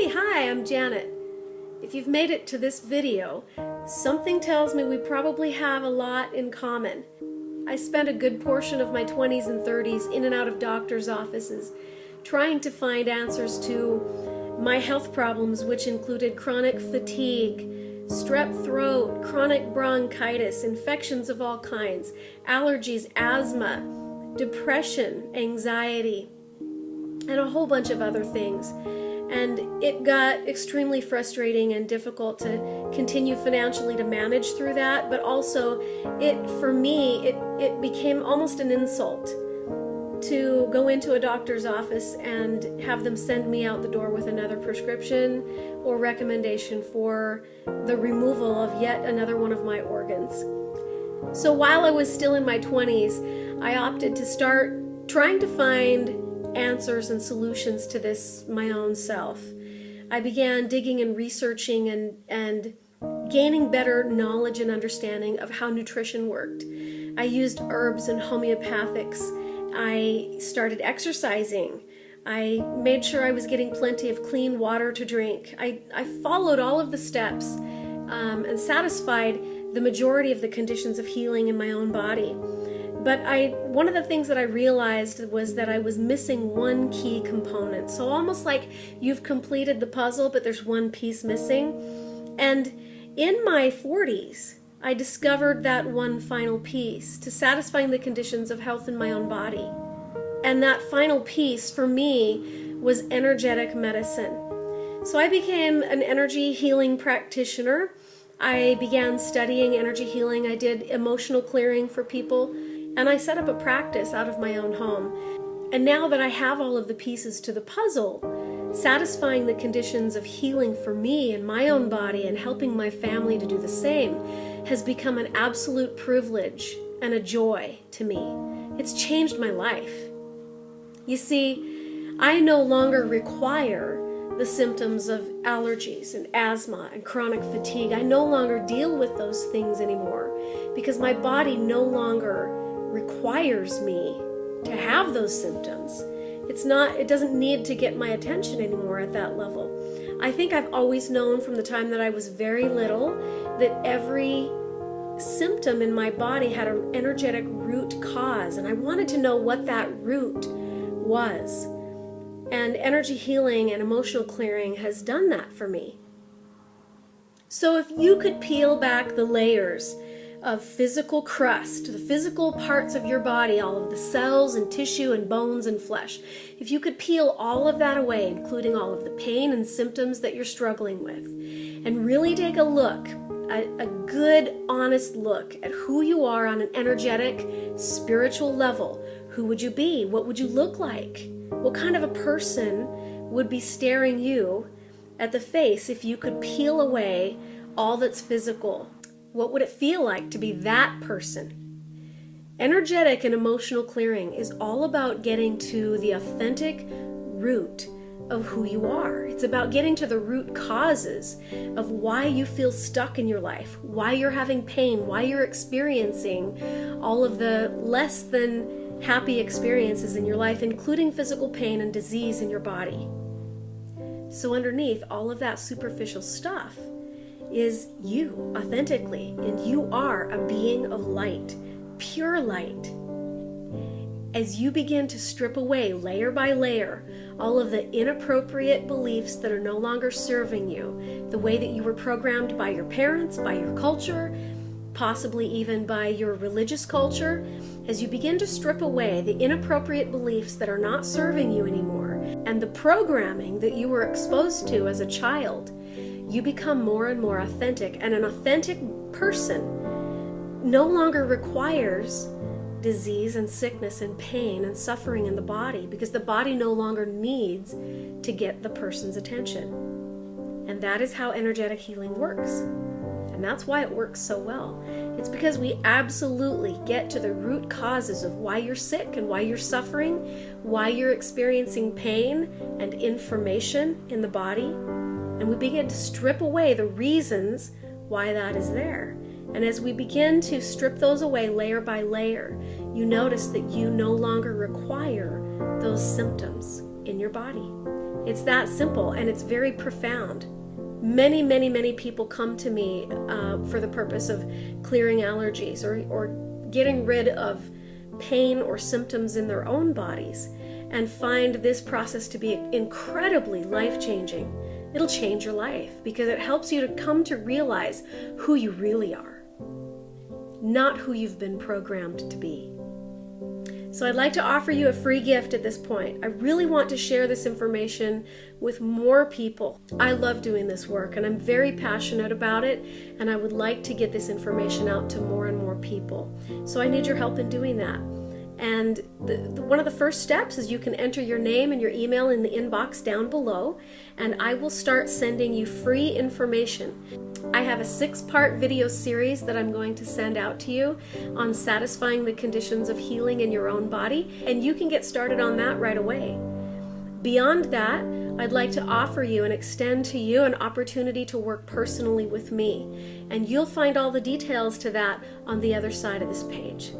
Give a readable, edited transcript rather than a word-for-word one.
Hey, hi, I'm Janet. If you've made it to this video, something tells me we probably have a lot in common. I spent a good portion of my 20s and 30s in and out of doctors' offices trying to find answers to my health problems, which included chronic fatigue, strep throat, chronic bronchitis, infections of all kinds, allergies, asthma, depression, anxiety, and a whole bunch of other things. And it got extremely frustrating and difficult to continue financially to manage through that, but also for me, it became almost an insult to go into a doctor's office and have them send me out the door with another prescription or recommendation for the removal of yet another one of my organs. So while I was still in my 20s, I opted to start trying to find answers and solutions to this my own self. I began digging and researching and gaining better knowledge and understanding of how nutrition worked. I used herbs and homeopathics. I started exercising. I made sure I was getting plenty of clean water to drink. I followed all of the steps and satisfied the majority of the conditions of healing in my own body. But one of the things that I realized was that I was missing one key component. So almost like you've completed the puzzle, but there's one piece missing. And in my 40s, I discovered that one final piece to satisfying the conditions of health in my own body. And that final piece for me was energetic medicine. So I became an energy healing practitioner. I began studying energy healing. I did emotional clearing for people. And I set up a practice out of my own home. And now that I have all of the pieces to the puzzle, satisfying the conditions of healing for me and my own body and helping my family to do the same has become an absolute privilege and a joy to me. It's changed my life. You see, I no longer require the symptoms of allergies and asthma and chronic fatigue. I no longer deal with those things anymore because my body no longer requires me to have those symptoms. It doesn't need to get my attention anymore at that level. I think I've always known from the time that I was very little that every symptom in my body had an energetic root cause, and I wanted to know what that root was. And energy healing and emotional clearing has done that for me. So if you could peel back the layers of physical crust, the physical parts of your body, all of the cells and tissue and bones and flesh, if you could peel all of that away, including all of the pain and symptoms that you're struggling with, and really take a look, a good, honest look at who you are on an energetic, spiritual level, who would you be? What would you look like? What kind of a person would be staring you at the face if you could peel away all that's physical? What would it feel like to be that person? Energetic and emotional clearing is all about getting to the authentic root of who you are. It's about getting to the root causes of why you feel stuck in your life, why you're having pain, why you're experiencing all of the less than happy experiences in your life, including physical pain and disease in your body. So underneath all of that superficial stuff is you authentically, and you are a being of light, pure light. As you begin to strip away layer by layer all of the inappropriate beliefs that are no longer serving you, the way that you were programmed by your parents, by your culture, possibly even by your religious culture, as you begin to strip away the inappropriate beliefs that are not serving you anymore and the programming that you were exposed to as a child, you become more and more authentic, and an authentic person no longer requires disease and sickness and pain and suffering in the body, because the body no longer needs to get the person's attention. And that is how energetic healing works. And that's why it works so well. It's because we absolutely get to the root causes of why you're sick and why you're suffering, why you're experiencing pain and inflammation in the body. And we begin to strip away the reasons why that is there. And as we begin to strip those away layer by layer, you notice that you no longer require those symptoms in your body. It's that simple, and it's very profound. Many, many, many people come to me for the purpose of clearing allergies or getting rid of pain or symptoms in their own bodies, and find this process to be incredibly life-changing. It'll change your life because it helps you to come to realize who you really are, not who you've been programmed to be. So I'd like to offer you a free gift at this point. I really want to share this information with more people. I love doing this work, and I'm very passionate about it, and I would like to get this information out to more and more people. So I need your help in doing that. And one of the first steps is you can enter your name and your email in the inbox down below, and I will start sending you free information. I have a 6-part video series that I'm going to send out to you on satisfying the conditions of healing in your own body, and you can get started on that right away. Beyond that, I'd like to offer you and extend to you an opportunity to work personally with me, and you'll find all the details to that on the other side of this page.